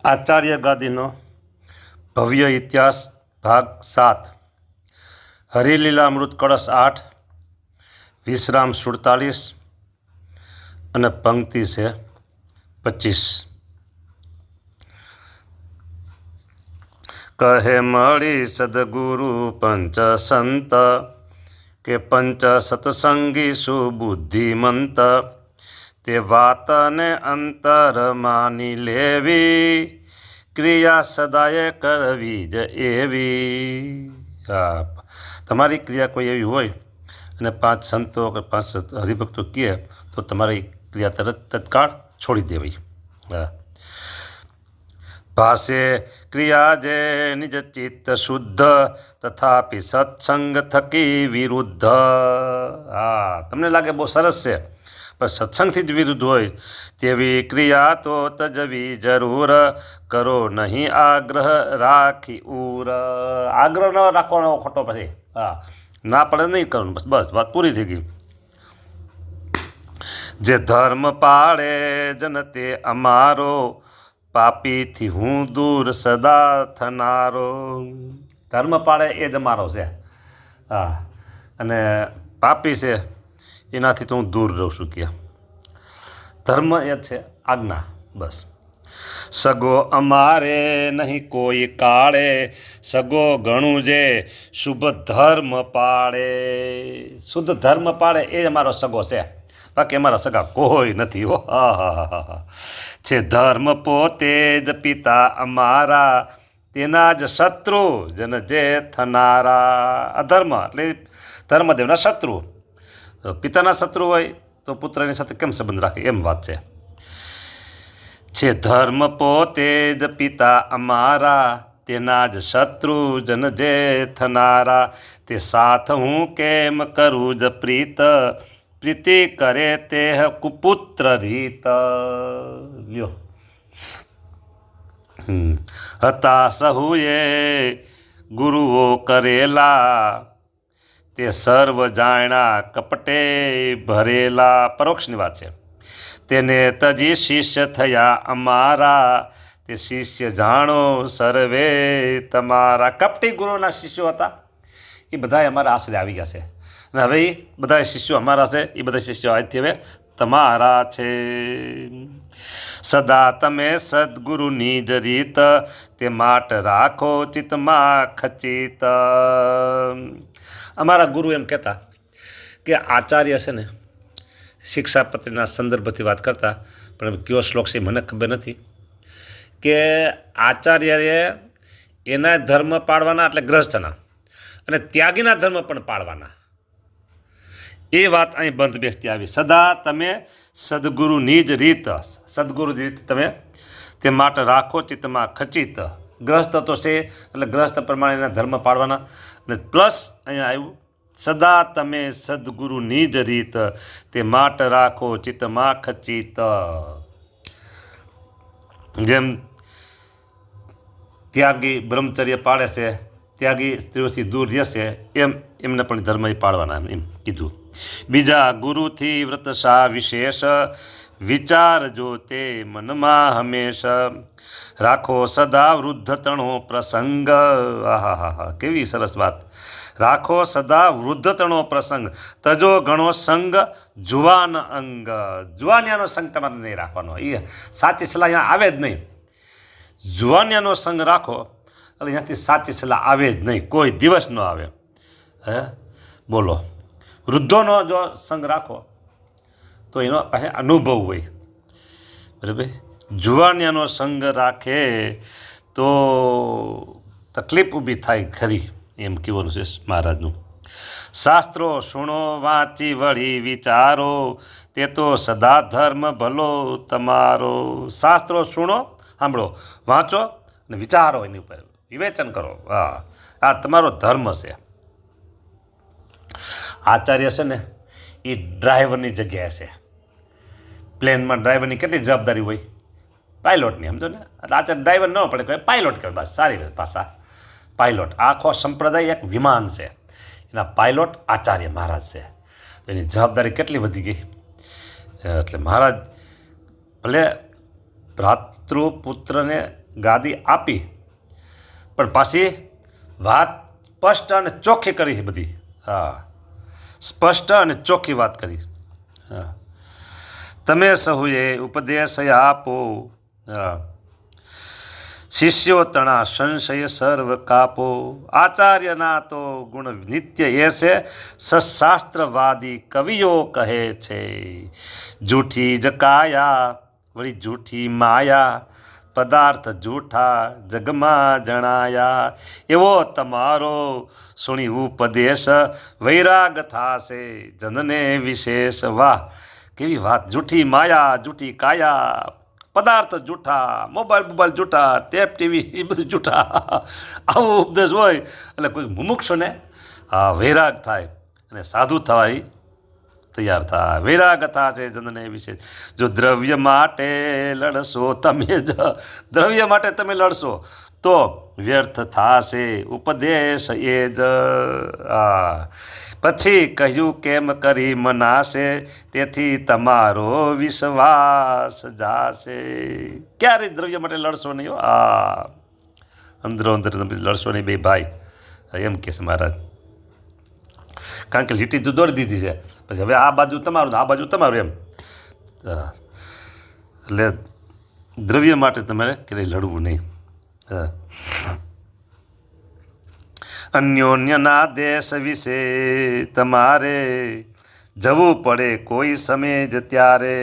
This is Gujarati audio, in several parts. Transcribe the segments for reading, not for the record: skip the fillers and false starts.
આચાર્ય ગાદીનો ભવ્ય ઇતિહાસ ભાગ 7 હરિલીલામૃત કળશ 8 વિશ્રામ 47 અને પંક્તિ છે 25। કહે મળી સદગુરુ પંચ સંત કે પંચ સત્સંગી સુબુદ્ધિમંત તે વાતને અંતર માની લેવી ક્રિયા સદાય કરવી જ એવી। તમારી ક્રિયા કોઈ એવી હોય અને 5 સંતો કે 5 હરિભક્તો કહે તો તમારી ક્રિયા તત્કાળ છોડી દેવી। ભાષે ક્રિયા જે નિજ ચિત્ત શુદ્ધ તથાપિ સત્સંગ થકી વિરુદ્ધ। તમને લાગે બહુ સરસ છે પણ સત્સંગથી જ વિરુદ્ધ હોય તેવી ક્રિયા તો તજવી જરૂર કરો નહીં આગ્રહ રાખી ઉર। આગ્રહ ન રાખવાનો ખોટો પછી ના પડે નહીં કરવાનું બસ વાત પૂરી થઈ ગઈ। જે ધર્મ પાળે જન તે અમારો પાપીથી હું દૂર સદા થનારો। ધર્મ પાળે એ જ અમારો છે અને પાપી છે એનાથી તો હું દૂર રહું છું કે ધર્મ એ છે આજ્ઞા બસ। સગો અમારે નહીં કોઈ કાળે સગો ઘણું જે શુભ ધર્મ પાળે। શુદ્ધ ધર્મ પાળે એ જ અમારો સગો છે બાકી અમારા સગા કોઈ નથી હો। છે ધર્મ પોતે જ પિતા અમારા તેના જ શત્રુ જન જે થનારા। અધર્મ એટલે ધર્મદેવના શત્રુ। પિતાના શત્રુ હોય તો પુત્રની સાથે કેમ સંબંધ રાખે એમ વાત છે। છે ધર્મ પોતે જ પિતા અમારા તેના જ શત્રુ જન જે થનારા। તે સાથ હું કેમ કરું જ પ્રીત પ્રીતિ કરે તે કુપુત્ર રીત। લ્યો હતા સહુએ ગુરુઓ કરેલા તે સર્વ જાણ્યા કપટે ભરેલા। પરોક્ષની વાત છે। તેને તજી શિષ્ય થયા અમારા તે શિષ્ય જાણો સર્વે તમારા। કપટી ગુરુના શિષ્યો હતા એ બધા અમારા આશરે આવી ગયા છે અને હવે એ બધા શિષ્યો અમારા છે એ બધા શિષ્યો આજથી હવે તમારા છે। સદા તમે સદગુરુની જ રીત તે માટ રાખો ચિત્તમાં ખચિત। અમારા ગુરુ એમ કહેતા કે આચાર્ય છે ને શિક્ષાપત્રીના સંદર્ભથી વાત કરતા પણ કયો શ્લોક છે મને ખબર નથી કે આચાર્યએ એના ધર્મ પાળવાના એટલે ગ્રહસ્થના અને ત્યાગીના ધર્મ પણ પાળવાના એ વાત અહીં બંધ બેસતી આવી। સદા તમે સદગુરુની જ રીત સદગુરુની રીત તમે તે માટે રાખો ચિત્તમાં ખચિત। ગ્રસ્ત તો છે એટલે ગ્રસ્ત પ્રમાણે એના ધર્મ પાળવાના અને પ્લસ અહીંયા આવ્યું સદા તમે સદગુરુની જ રીત તે માટ રાખો ચિત્તમાં ખચિત। જેમ ત્યાગી બ્રહ્મચર્ય પાળે છે ત્યાગી સ્ત્રીઓથી દૂર રહેશે એમ એમને પણ ધર્મ પાળવાના એમ કીધું। બીજા ગુરુથી વ્રત શા વિશેષ વિચારજો તે મનમાં હંમેશ। રાખો સદા વૃદ્ધ તણો પ્રસંગ। કેવી સરસ વાત। રાખો સદા વૃદ્ધ તણો પ્રસંગ તજો ઘણો સંગ જુવાન અંગ। જુવાનિયાનો સંગ તમારે નહીં રાખવાનો એ સાચી સલાહ અહીંયા આવે જ નહીં। જુવાનિયાનો સંગ રાખો એટલે અહીંયાથી સાચી સલાહ આવે જ નહીં કોઈ દિવસ ન આવે। હે બોલો વૃદ્ધોનો જો સંગ રાખો તો એનો પાસે અનુભવ હોય બરાબર। જુવાનિયાનો સંગ રાખે તો તકલીફ ઊભી થાય ખરી એમ કહેવાનું છે મહારાજનું। શાસ્ત્રો સુણો વાંચી વળી વિચારો તે તો સદા ધર્મ ભલો તમારો। શાસ્ત્રો સુણો સાંભળો વાંચો અને વિચારો એની ઉપર વિવેચન કરો આ તમારો ધર્મ છે। આચાર્ય છે ને એ ડ્રાઈવરની જગ્યાએ છે। પ્લેનમાં ડ્રાઈવરની કેટલી જવાબદારી હોય પાયલોટની સમજો ને એટલે આચાર્ય ડ્રાઈવર ન પડે કોઈ પાયલોટ કહેવાય બસ સારી ભાષા પાયલોટ। આખો સંપ્રદાય એક વિમાન છે એના પાયલોટ આચાર્ય મહારાજ છે તો એની જવાબદારી કેટલી વધી ગઈ। એટલે મહારાજ ભલે ભ્રાતૃપુત્રને ગાદી આપી, પણ પાછી વાત સ્પષ્ટ અને ચોખ્ખી કરી બધી. હા, સ્પષ્ટ અને ચોખ્ખી વાત કરી. હા, તમે સહુએ ઉપદેશ આપો. હા, શિષ્યો તણા સંશય સર્વ કાપો. આચાર્યના તો ગુણ નિત્ય એસે, સશાસ્ત્રવાદી કવિઓ કહે છે. જૂઠી જકાયા વળી જૂઠી માયા, પદાર્થ જૂઠા જગમાં જણાયા. એવો તમારો સુણી ઉપદેશ, વૈરાગ થાશે જનને વિશેષ. વાહ, કેવી વાત! જૂઠી માયા, જૂઠી કાયા, પદાર્થ જૂઠા, મોબાઈલ જૂઠા, ટેપ ટીવી એ બધું જૂઠા. આવો ઉપદેશ હોય એટલે કોઈ મુમુક્ષુને વૈરાગ થાય અને સાધુ થવાય તૈયાર થાય. વૈરાગ થાશે જનને વિશેષ. જો દ્રવ્ય માટે લડશો તમે, દ્રવ્ય માટે તમે લડશો તો વ્યર્થ થાશે ઉપદેશ એ જ. પછી કહ્યું કેમ કરી મનાશે, તેથી તમારો વિશ્વાસ જાશે. ક્યારે દ્રવ્ય માટે લડશો નહીં. અંદરો અંદર લડશો નહીં બે ભાઈ, એમ કે છે મહારાજ. કારણ કે લીટી તો દોરી દીધી છે, પછી હવે આ બાજુ તમારું આ બાજુ તમારું એમ. એટલે દ્રવ્ય માટે તમારે ક્યારેય લડવું નહીં. અન્યોન્યના દેશ વિશે તમારે જવું પડે કોઈ સમય જ ત્યારે.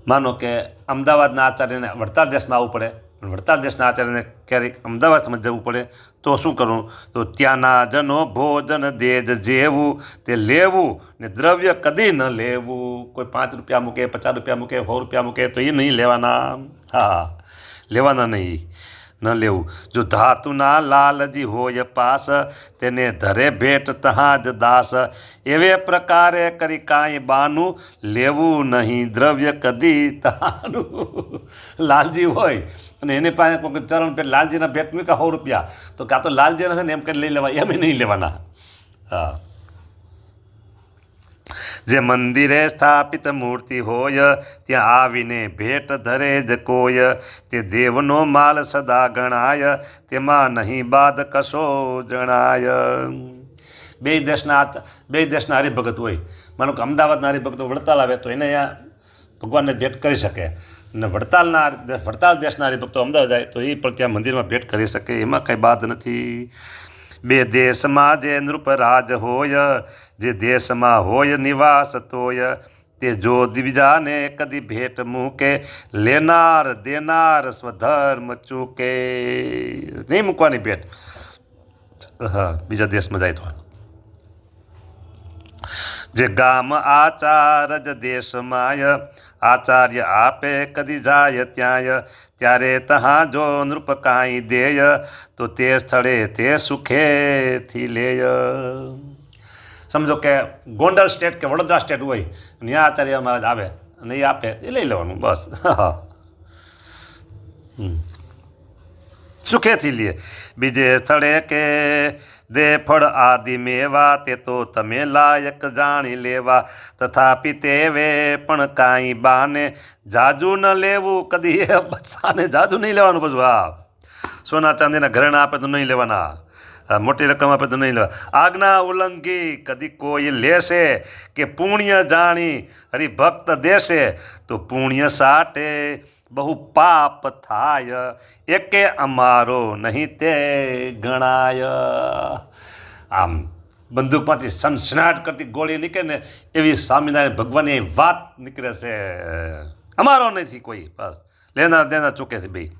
માનો કે અમદાવાદના આચાર્યને વડતાલ દેશમાં આવવું પડે, વડતાલ દેશના આચાર્યને ક્યારેક અમદાવાદમાં જવું પડે તો શું કરવું? તો ત્યાંના જનો ભોજન દેજ જેવું તે લેવું ને દ્રવ્ય કદી ન લેવું. કોઈ 5 રૂપિયા મૂકે, 50 રૂપિયા મૂકે, 100 રૂપિયા મૂકે તો એ નહીં લેવાના. હા, લેવાના નહીં, ન લેવું. જો ધાતુના લાલજી હોય પાસ, તેને ધરે ભેટ તહાં જ દાસ. એવે પ્રકારે કરી કાંઈ બાનું, લેવું નહીં દ્રવ્ય કદી તાનું. લાલજી હોય અને એની પાસે કોઈ ચરણ ભેટ, લાલજીના ભેટ મૂક્યા 100 રૂપિયા, તો કાં તો લાલજીના છે ને એમ કરી લઈ લેવા, એમ નહીં લેવાના. હા, જે મંદિરે સ્થાપિત મૂર્તિ હોય, ત્યાં આવીને ભેટ ધરે જ કોઈ. તે દેવનો માલ સદા ગણાય, તેમાં નહીં બાદ કશો જણાય. બે દેશના હરિભગત હોય. માનો કે અમદાવાદના હરિભગતો વડતાલ આવે તો એને અહીંયા ભગવાનને ભેટ કરી શકે, અને વડતાલ દેશના હરિભક્તો અમદાવાદ જાય તો એ પણ ત્યાં મંદિરમાં ભેટ કરી શકે, એમાં કંઈ બાદ નથી. બે દેશમાં જે નૃપરાજ હોય, જે દેશમાં હોય નિવાસ તોય, તે જો બીજાને કદી ભેટ મૂકે, લેનાર દેનાર સ્વધર્મ ચૂકે. નહીં મૂકવાની ભેટ. હા, બીજા દેશમાં જાય તો. જે ગામ આચાર જ દેશમાય, આચાર્ય આપે કદી જાય ત્યાંય. ત્યારે તહાં જો નૃપ કાંઈ દેય, તો તે સ્થળે તે સુખેથી લેય. સમજો કે ગોંડલ સ્ટેટ કે વડોદરા સ્ટેટ હોય, ત્યાં આચાર્ય મહારાજ આવે અને એ આપે, એ લઈ લેવાનું બસ. સુખેથી લે. બીજે સ્થળે કે દે ફળ આદિ મેવા, તે તો તમે લાયક જાણી લેવા. તથાપિ તેવે પણ કાંઈ બાને, જાજુ ન લેવું કદી એ બચ્ચાને. જાજુ નહીં લેવાનું બધું. હા, સોના ચાંદીના ઘરેણા આપે તો નહીં લેવાના, મોટી રકમ આપે તો નહીં લેવા. આજ્ઞા ઉલ્લંઘી કદી કોઈ લેશે, કે પુણ્ય જાણી હરિભક્ત દેશે, તો પુણ્ય સાટે બહુ પાપ થાય. એકે અમારો નહીં તે ગણાય. આમ બંદૂકમાંથી સનસનાટ કરતી ગોળી નીકળે ને એવી સ્વામિનારાયણ ભગવાનની વાત નીકળે છે. અમારો નથી કોઈ, બસ લેનાર દેનાર ચૂકે છે ભાઈ.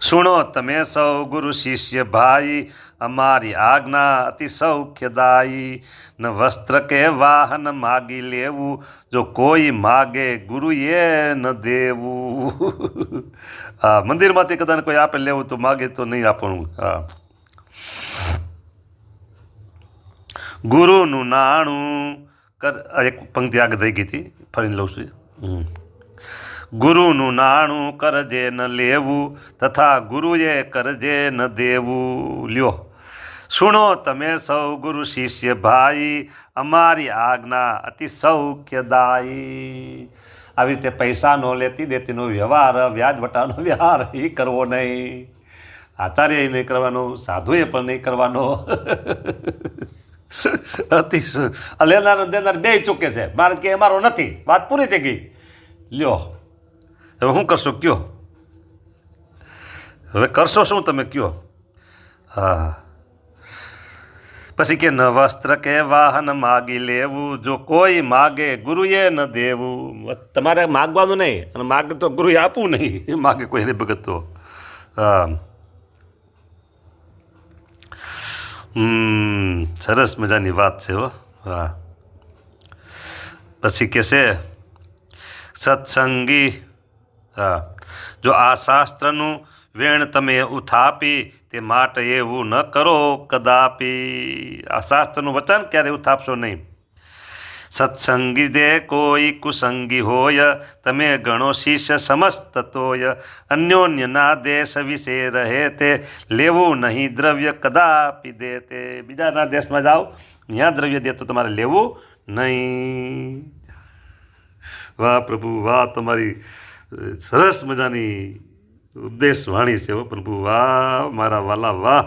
સુણો તમે સૌ ગુરુ શિષ્ય ભાઈ, અમારી આજ્ઞા અતિ સૌખ્યદાયી. ન વસ્ત્ર કે વાહન માગી લેવું, જો કોઈ માગે ગુરુએ ન દેવું. હા, મંદિરમાંથી કદાચ કોઈ આપે લેવું તો માગે તો નહીં આપવાનું. હા, ગુરુનું નાણું કર. એક પંક્તિ આગળ થઈ ગઈ હતી, ફરીને લઉં છું. ગુરુનું નાણું કરજે ન લેવું, તથા ગુરુએ કરજે ન દેવું. લ્યો, સુણો તમે સૌ ગુરુ શિષ્ય ભાઈ, અમારી આજ્ઞા અતિ સૌખ્યદાયી. આવી રીતે પૈસાનો લેતી દેતીનો વ્યવહાર, વ્યાજ વટાનો વ્યવહાર એ કરવો નહીં. આચાર્ય નહીં કરવાનો, સાધુએ પણ નહીં કરવાનો. અતિ લેનાર દેનાર બે ચૂકે છે. મારે કે અમારો નથી, વાત પૂરી થઈ ગઈ. લ્યો હવે શું કરશો કયો? હવે કરશો શું તમે કયો? હા. પછી કે ન વસ્ત્ર કે વાહન માગી લેવું, જો કોઈ માગે ગુરુએ ન દેવું. તમારે માગવાનું નહીં, અને માગે તો ગુરુએ આપવું નહીં. માગે કોઈ નહીં ભગત તો. હા. સરસ મજાની વાત છે હો. હા. પછી કે છે સત્સંગી. હા. જો આ શાસ્ત્રનું વેણ તમે ઉથાપી, તે માટે એવું ન કરો કદાપી. આ શાસ્ત્રનું વચન ક્યારે ઉથાપશો નહીં. સત્સંગી દે કોઈ કુસંગી હોય, તમે ગણો શિષ્ય સમસ્ત તોય. અન્યોન્યના દેશ વિશે રહે તે, લેવું નહીં દ્રવ્ય કદાપી દે તે. બીજાના દેશમાં જાઓ, ત્યાં દ્રવ્ય દે તો તમારે લેવું નહીં. વાહ પ્રભુ વાહ, તમારી સરસ મજાની ઉપદેશ વાણી છે હો પ્રભુ. વાહ મારા વાલા વાહ.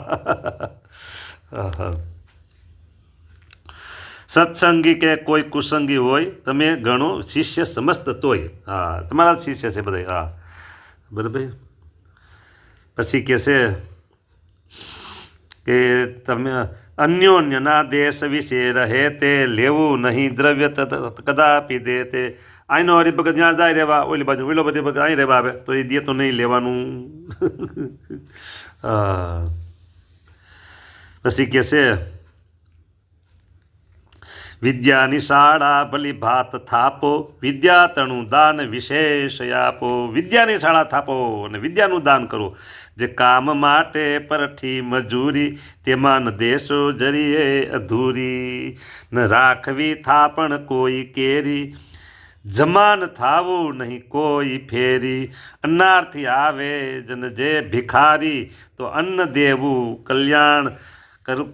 સત્સંગી કે કોઈ કુસંગી હોય, તમે ગણો શિષ્ય સમસ્ત તોય. હા, તમારા શિષ્ય છે બધા. હા બરાબર. પછી કે છે કે તમે અન્યોન્યના દેશ વિશે રહે તે, લેવું નહીં દ્રવ્ય કદાપી દે તે. આઈનો હરિભગત જ્યાં જાય રહેવા, ઓલી બાજુ ઓલો બધી ભગત અહીં રહેવા આવે, તો એ દે તો નહીં લેવાનું. પછી કે છે વિદ્યાની શાળા ભલી ભાત થાપો, વિદ્યા તણું દાન વિશેષ આપો. વિદ્યાની શાળા થાપો અને વિદ્યાનું દાન કરો. જે કામ માટે પરઠી મજૂરી, તેમાં ન દેશો જરીએ અધૂરી. ન રાખવી થાપણ કોઈ કેરી, જમાન થાવું નહીં કોઈ ફેરી. અન્નાર્થી આવે જન જે ભિખારી, તો અન્ન દેવું કલ્યાણ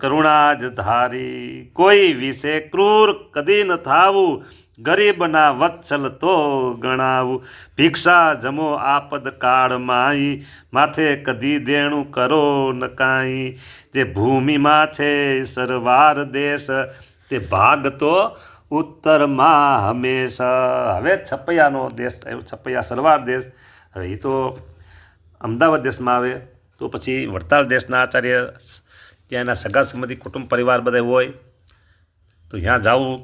કરુણા જ ધારી. કોઈ વિશે ક્રૂર કદી ન થાવું, ગરીબના વત્સલ તો ગણાવું. ભિક્ષા જમો આપદ કાળમાઈ, માથે કદી દેણું કરો ન કાંઈ. જે ભૂમિમાં છે સરવાર દેશ, તે ભાગતો ઉત્તરમાં હંમેશા. હવે છપૈયાનો દેશ આવ્યો, છપૈયા સરવાર દેશ. હવે એ તો અમદાવાદ દેશમાં આવે. તો પછી વડતાલ દેશના આચાર્ય, ત્યાં એના સગા સંબંધી કુટુંબ પરિવાર બધા હોય, તો ત્યાં જવું.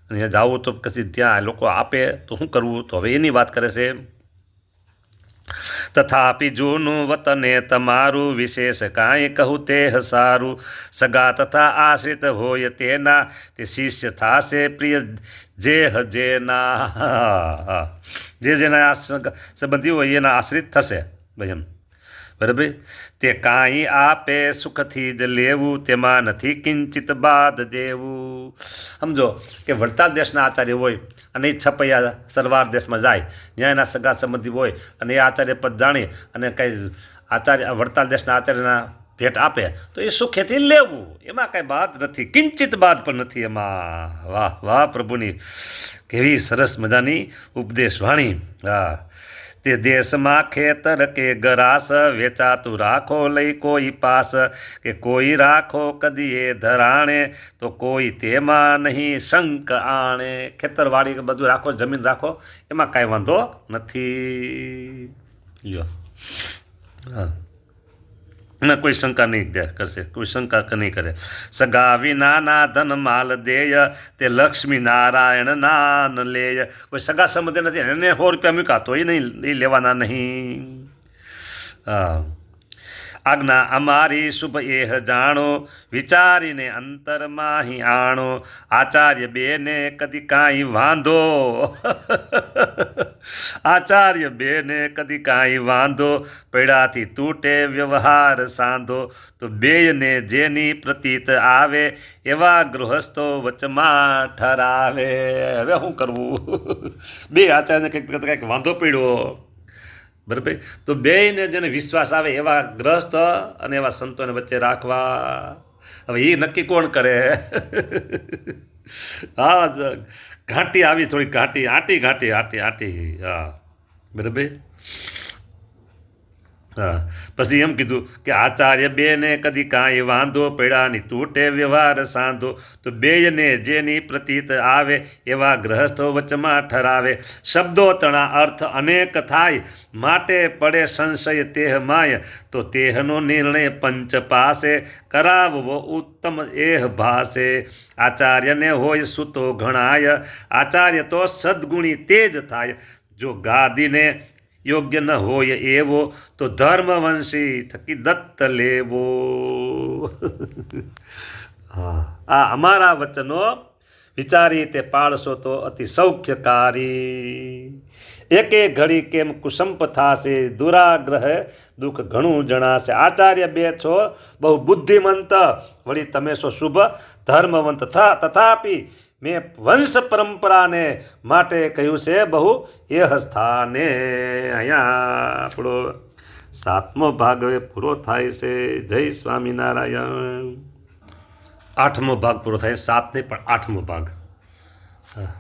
અને ત્યાં જવું તો પછી ત્યાં લોકો આપે તો શું કરવું? તો હવે એની વાત કરે છે. તથાપિ જૂનું વતને તમારું, વિશેષ કાંઈ કહું તે સારું. સગા તથા આશ્રિત હોય તેના, તે શિષ્ય થાશે પ્રિય જેહ જેના. જે જેના સંબંધી હોય એના આશ્રિત થશે ભાઈ એમ. બરાબર. તે કાંઈ આપે સુખથી જ લેવું, તેમાં નથી કિંચિત બાદ જેવું. સમજો કે વડતાલ દેશના આચાર્ય હોય અને એ છપૈયા સરવાર દેશમાં જાય, ત્યાં એના સગા સંબંધી હોય, અને એ આચાર્ય પદ જાણી અને કંઈ આચાર્ય વડતાલ દેશના આચાર્યના ભેટ આપે, તો એ સુખેથી લેવું. એમાં કાંઈ બાદ નથી, કિંચિત બાદ પણ નથી એમાં. વાહ વાહ પ્રભુની કેવી સરસ મજાની ઉપદેશ વાણી. હા. તે દેશમાં ખેતર કે ગરાસ, વેચાતું રાખો લઈ કોઈ પાસ. કે કોઈ રાખો કદી એ ધરાણે, તો કોઈ તેમાં નહીં શંક આણે. ખેતરવાડી કે બધું રાખો, જમીન રાખો, એમાં કાંઈ વાંધો નથી. લ્યો. હા. ના કોઈ શંકા નહીં કરશે, કોઈ શંકા નહીં કરે. સગા વિનાના ધન માલ દેય, તે લક્ષ્મી નારાયણ નાન લેય. કોઈ સગા સંબંધી નથી, એને 100 રૂપિયા મૂકા તો એ નહીં, એ લેવાના નહીં. હા. આજ્ઞા અમારી શુભ એહ જાણો, વિચારીને અંતરમાં હી આણો. આચાર્ય બેને કદી કાંઈ વાંધો, આચાર્ય બેને કદી કાંઈ વાંધો, પૈડાથી તૂટે વ્યવહાર સાંધો. તો બેયને જેની પ્રતીત આવે, એવા ગૃહસ્થો વચમાં ઠરાવે. હવે શું કરવું? બે આચાર્યને કંઈક વાંધો પડ્યો, બરાબર. તો બેયને જેને વિશ્વાસ આવે એવા ગ્રસ્ત અને એવા સંતોને વચ્ચે રાખવા. હવે એ નક્કી કોણ કરે? હા, ઘાંટી આવી, થોડી ઘાંટી, આટી, હા, બરાબર. હા, પછી એમ કીધું કે આચાર્ય બેને કદી કાંઈ વાંધો પડ્યાની તૂટે વ્યવહાર સાંધો, તો બેયને જેની પ્રતીત આવે એવા ગ્રહસ્થો વચમાં ઠરાવે. શબ્દો તણા અર્થ અનેક થાય, માટે પડે સંશય તેહ માય, તો તેહનો નિર્ણય પંચ પાસે કરાવવો ઉત્તમ એહ ભાસે. આચાર્યને હોય સુતો ઘણાય, આચાર્ય તો સદગુણી તેજ થાય. જો ગાદીને યોગ્ય ન હોય એવો, તો ધર્મવંશી થકી દત્ત લેવો. હા, આ અમારા વચનો વિચારી તે પાળશો તો અતિ સૌખ્યકારી. એકે ઘડી કેમ કુસંપ થાશે, દુરાગ્રહ દુઃખ ઘણું જણાશે. આચાર્ય બે છો બહુ બુદ્ધિમંત, વળી તમે છો શુભ ધર્મવંત, તથાપિ મેં વંશ પરંપરાને માટે કહ્યું છે બહુ એ સ્થાને. અહીંયા આપણો 7મો ભાગ હવે પૂરો થાય છે. જય સ્વામિનારાયણ. 8મો ભાગ પૂરો થાય, 7 નહીં પણ 8મો ભાગ. હા.